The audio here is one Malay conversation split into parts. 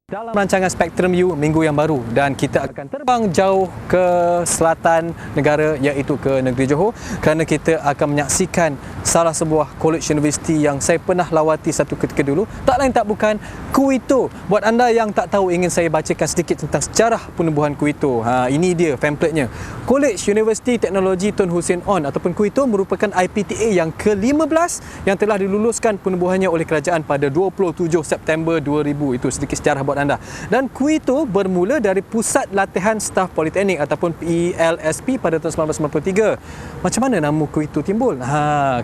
Dalam rancangan Spektrum U minggu yang baru, dan kita akan terbang jauh ke selatan negara, iaitu ke negeri Johor, kerana kita akan menyaksikan salah sebuah college universiti yang saya pernah lawati satu ketika dulu. Tak lain tak bukan Kuito. Buat anda yang tak tahu, ingin saya bacakan sedikit tentang sejarah penubuhan Kuito. Ini dia pamphletnya. College Universiti Teknologi Tun Hussein On ataupun Kuito merupakan IPTA yang ke-15 yang telah diluluskan penubuhannya oleh kerajaan pada 27 September 2000. Itu sedikit sejarah buat anda. Dan Kuito bermula dari Pusat Latihan Staf Politeknik ataupun PLSP pada tahun 1993. Macam mana nama Kuito timbul?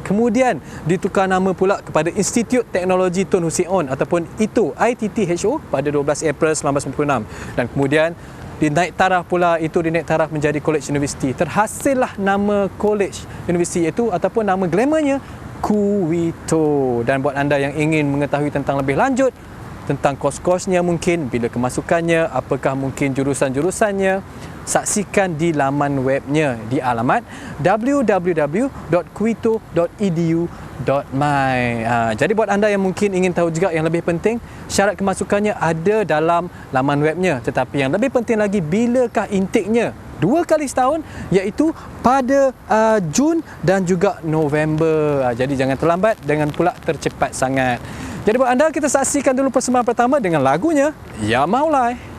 Kemudian ditukar nama pula kepada Institut Teknologi Tun Hussein On ataupun ITTHO pada 12 April 1996. Dan kemudian dinaik taraf pula, dinaik taraf menjadi College University. Terhasillah nama College University itu ataupun nama glamournya Kuito. Dan buat anda yang ingin mengetahui tentang lebih lanjut tentang kos-kosnya, mungkin bila kemasukannya, apakah mungkin jurusan-jurusannya, saksikan di laman webnya di alamat www.kuito.edu.my. Jadi buat anda yang mungkin ingin tahu juga yang lebih penting, syarat kemasukannya ada dalam laman webnya. Tetapi yang lebih penting lagi, bilakah intakenya? 2 kali setahun, iaitu pada Jun dan juga November. Jadi jangan terlambat, jangan pula tercepat sangat. Jadi buat anda, kita saksikan dulu persembahan pertama dengan lagunya Ya Maulai.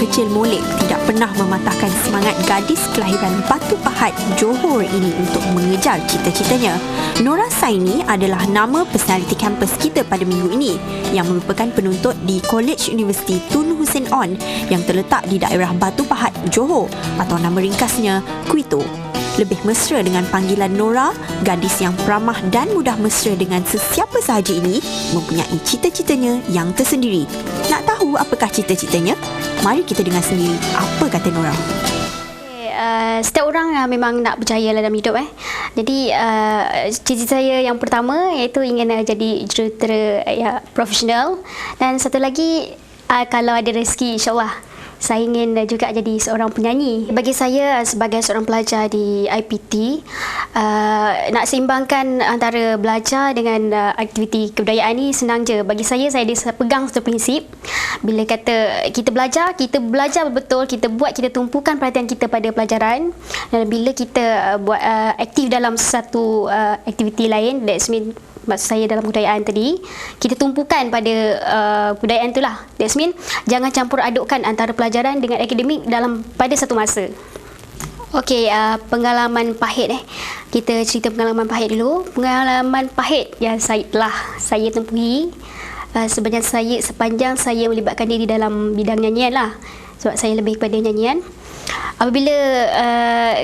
kecil molek tidak pernah mematahkan semangat gadis kelahiran Batu Pahat, Johor ini untuk mengejar cita-citanya. Nora Saini adalah nama personaliti kampus kita pada minggu ini yang merupakan penuntut di College University Tun Hussein On yang terletak di daerah Batu Pahat, Johor atau nama ringkasnya Kuito. Lebih mesra dengan panggilan Nora, gadis yang ramah dan mudah mesra dengan sesiapa sahaja ini mempunyai cita-citanya yang tersendiri. Nak tahu apakah cita-citanya? Mari kita dengar sendiri apa kata Nora. Setiap orang memang nak berjaya dalam hidup. Jadi cita-cita saya yang pertama iaitu ingin jadi jurutera profesional, dan satu lagi kalau ada rezeki insya-Allah saya ingin juga jadi seorang penyanyi. Bagi saya sebagai seorang pelajar di IPT, nak seimbangkan antara belajar dengan aktiviti kebudayaan ni senang je. Bagi saya ada pegang satu prinsip. Bila kata kita belajar betul, kita tumpukan perhatian kita pada pelajaran. Dan bila kita buat aktif dalam satu aktiviti lain, that's mean maksud saya dalam kebudayaan tadi, kita tumpukan pada kebudayaan itulah. That's mean jangan campur adukkan antara pelajaran dengan akademik pada satu masa. Okey, pengalaman pahit Kita cerita pengalaman pahit dulu. Pengalaman pahit yang saya tempuhi sepanjang saya melibatkan diri dalam bidang nyanyian lah. Sebab saya lebih kepada nyanyian. Apabila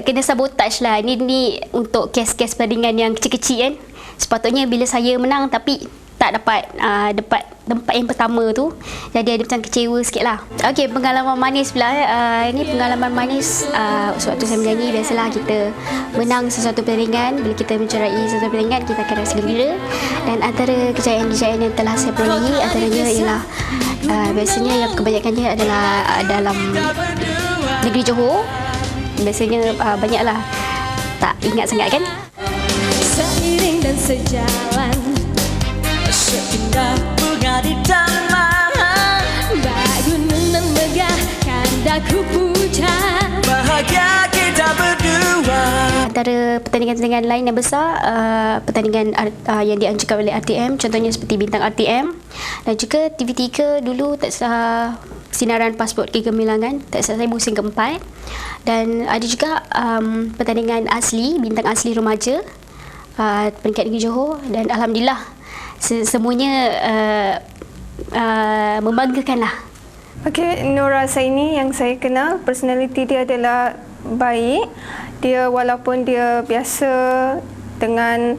kena sabotage lah, ni untuk kes-kes pertandingan yang kecil-kecil kan. Sepatutnya bila saya menang tapi tak dapat tempat yang pertama tu, jadi ada macam kecewa sikit lah. Okey, pengalaman manis pula. Ini pengalaman manis sewaktu saya menyanyi. Biasalah kita menang sesuatu pertandingan. Bila kita mencerai sesuatu pertandingan, kita akan rasa gembira. Dan antara kejayaan-kejayaan yang telah saya perolehi antaranya ialah biasanya yang kebanyakannya adalah dalam negeri Johor. Biasanya banyaklah, tak ingat sangat kan. Seiring dan sejalan seindah bunga di taman, bangunan megah kan daku puja, bahagia kita berdua. Antara pertandingan-pertandingan lain yang besar, pertandingan yang dianjurkan oleh RTM, contohnya seperti Bintang RTM, dan juga TV3 dulu tak salah Sinaran Pasport Kegemilangan, tak salah saya musim keempat. Dan ada juga pertandingan asli, Bintang Asli Remaja, peringkat negeri Johor, dan alhamdulillah semuanya membanggakan lah. Okey, Nora Saini yang saya kenal, personaliti dia adalah baik. Dia walaupun dia biasa dengan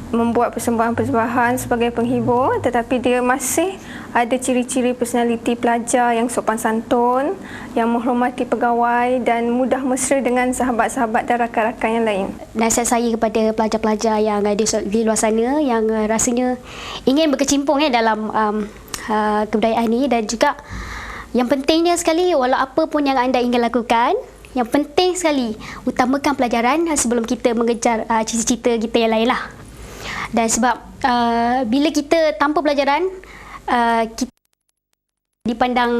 membuat persembahan-persembahan sebagai penghibur, tetapi dia masih ada ciri-ciri personaliti pelajar yang sopan santun, yang menghormati pegawai dan mudah mesra dengan sahabat-sahabat dan rakan-rakan yang lain. Nasihat saya kepada pelajar-pelajar yang ada di luar sana yang rasanya ingin berkecimpung dalam kebudayaan ini, dan juga yang pentingnya sekali, walau apa pun yang anda ingin lakukan, yang penting sekali utamakan pelajaran sebelum kita mengejar cita-cita kita yang lain lah. Dan sebab bila kita tanpa pelajaran, kita dipandang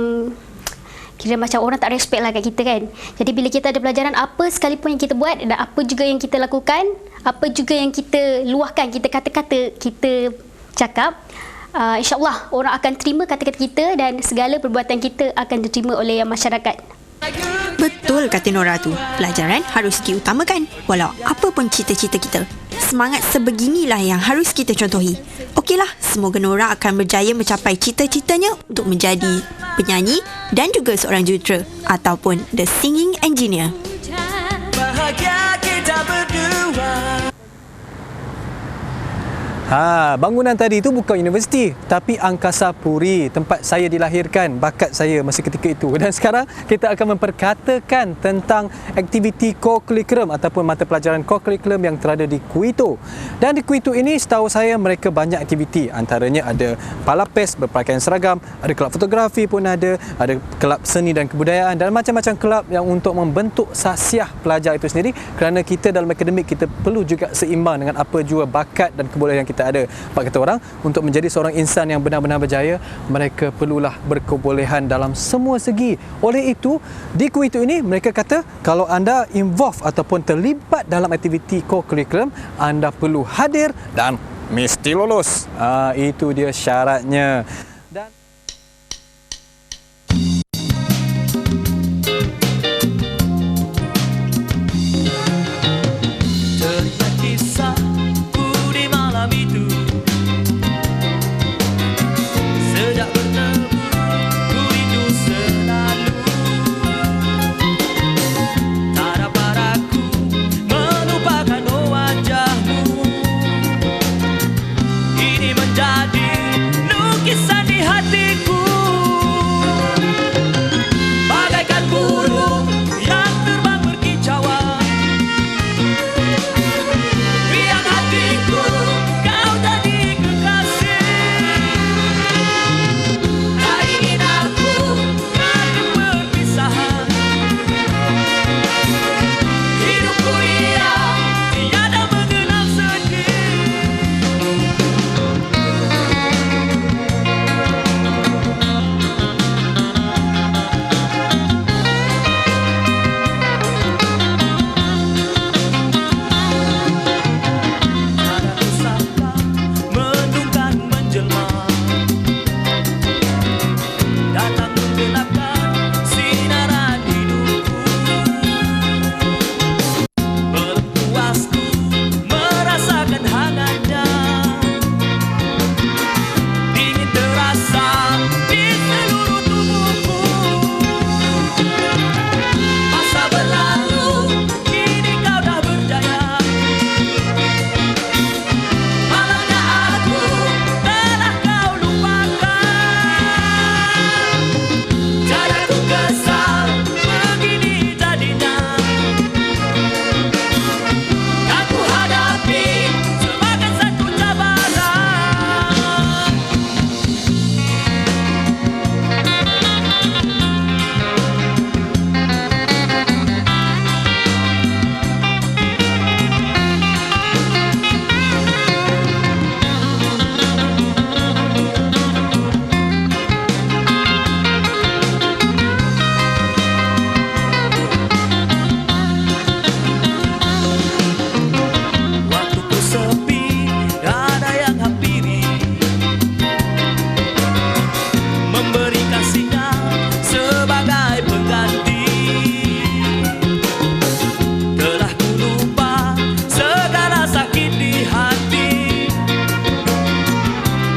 kira macam orang tak respect lah kat kita kan. Jadi bila kita ada pelajaran, apa sekalipun yang kita buat dan apa juga yang kita lakukan, apa juga yang kita luahkan, kita kata-kata, kita cakap, insyaAllah orang akan terima kata-kata kita dan segala perbuatan kita akan diterima oleh masyarakat. Betul kata Nora tu, pelajaran harus diutamakan walau apa pun cita-cita kita. Semangat sebeginilah yang harus kita contohi. Okeylah, semoga Nora akan berjaya mencapai cita-citanya untuk menjadi penyanyi dan juga seorang jurutera ataupun the singing engineer. Bahagia kita berdua. Bangunan tadi itu bukan universiti, tapi Angkasa Puri, tempat saya dilahirkan, bakat saya masa ketika itu. Dan sekarang kita akan memperkatakan tentang aktiviti core curriculum ataupun mata pelajaran core curriculum yang terada di Kuito. Dan di Kuito ini setahu saya mereka banyak aktiviti, antaranya ada palapes berpakaian seragam, ada kelab fotografi pun ada kelab seni dan kebudayaan dan macam-macam kelab yang untuk membentuk sasiah pelajar itu sendiri, kerana kita dalam akademik kita perlu juga seimbang dengan apa jua bakat dan kebolehan yang kita ada. Pak kata orang, untuk menjadi seorang insan yang benar-benar berjaya, mereka perlulah berkebolehan dalam semua segi. Oleh itu, di Kuito ini mereka kata kalau anda involve ataupun terlibat dalam aktiviti core curriculum, anda perlu hadir dan mesti lulus. Itu dia syaratnya. Dan kisah di hatiku, bagaikan burung yang terbang berkicauan. Riang hatiku, kau jadi kekasih. Tak ingin aku kata perpisahan. Hidupku riang, tiada mengenal sedih. Ada pusaka mendung kan menjelma, datang menggelapkan sinaran hidupku. Berpuasku merasakan hangatnya, dingin terasa di seluruh tubuhku. Masa berlalu, kini kau dah berjaya. Malangnya aku telah kau lupakan. Jadaku kesal, begini jadinya. Aku hadapi sebagai satu cabaran. Waktuku sepi, ada yang hampiri, memberi kasihnya sebagai pengganti. Telah ku lupa segala sakit di hati,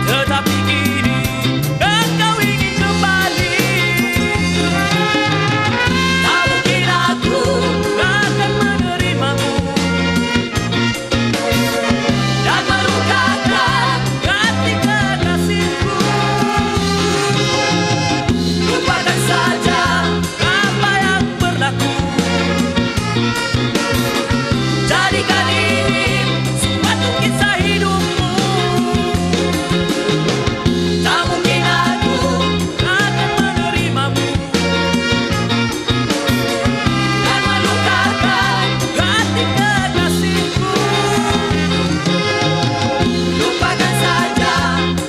tetapi kini engkau ingin kembali. Tak mungkin aku akan menerimamu dan melukakan hati kekasihku. Lupakan saja apa yang berlaku, jadikan ini suatu kisah hidupmu. Tak mungkin aku akan menerimamu dan melukakan hati kekasihku. Lupakan saja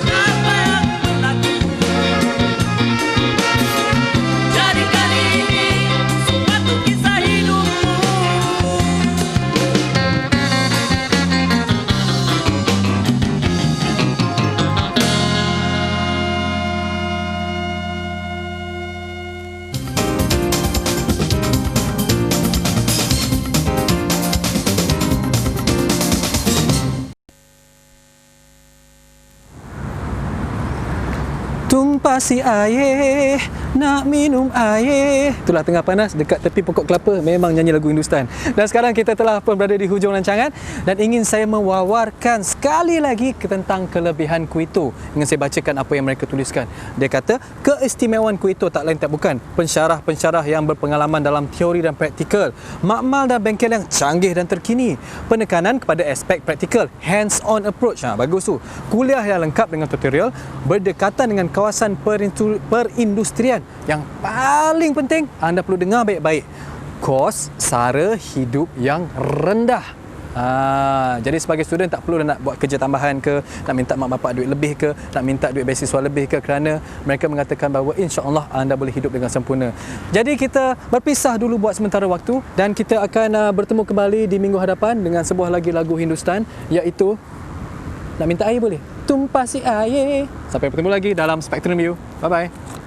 apa yang berlaku, jadikan ini suatu kisah hidupmu. Tumpasi air, nak minum air. Itulah tengah panas dekat tepi pokok kelapa, memang nyanyi lagu Hindustan. Dan sekarang kita telah pun berada di hujung rancangan dan ingin saya mewawarkan sekali lagi tentang kelebihan Kuito. Ingin saya bacakan apa yang mereka tuliskan. Dia kata, keistimewaan Kuito tak lain tak bukan pensyarah-pensyarah yang berpengalaman dalam teori dan praktikal, makmal dan bengkel yang canggih dan terkini, penekanan kepada aspek praktikal, hands-on approach. Bagus tu. Kuliah yang lengkap dengan tutorial, berdekatan dengan kawasan perindustrian. Yang paling penting, anda perlu dengar baik-baik, kos sara hidup yang rendah. Jadi sebagai student tak perlu nak buat kerja tambahan ke, nak minta mak bapak duit lebih ke, nak minta duit beasiswa lebih ke, kerana mereka mengatakan bahawa insya-Allah anda boleh hidup dengan sempurna. Jadi kita berpisah dulu buat sementara waktu dan kita akan bertemu kembali di minggu hadapan dengan sebuah lagi lagu Hindustan, iaitu nak minta air boleh? Tumpasi air. Sampai bertemu lagi dalam Spectrum View. Bye bye.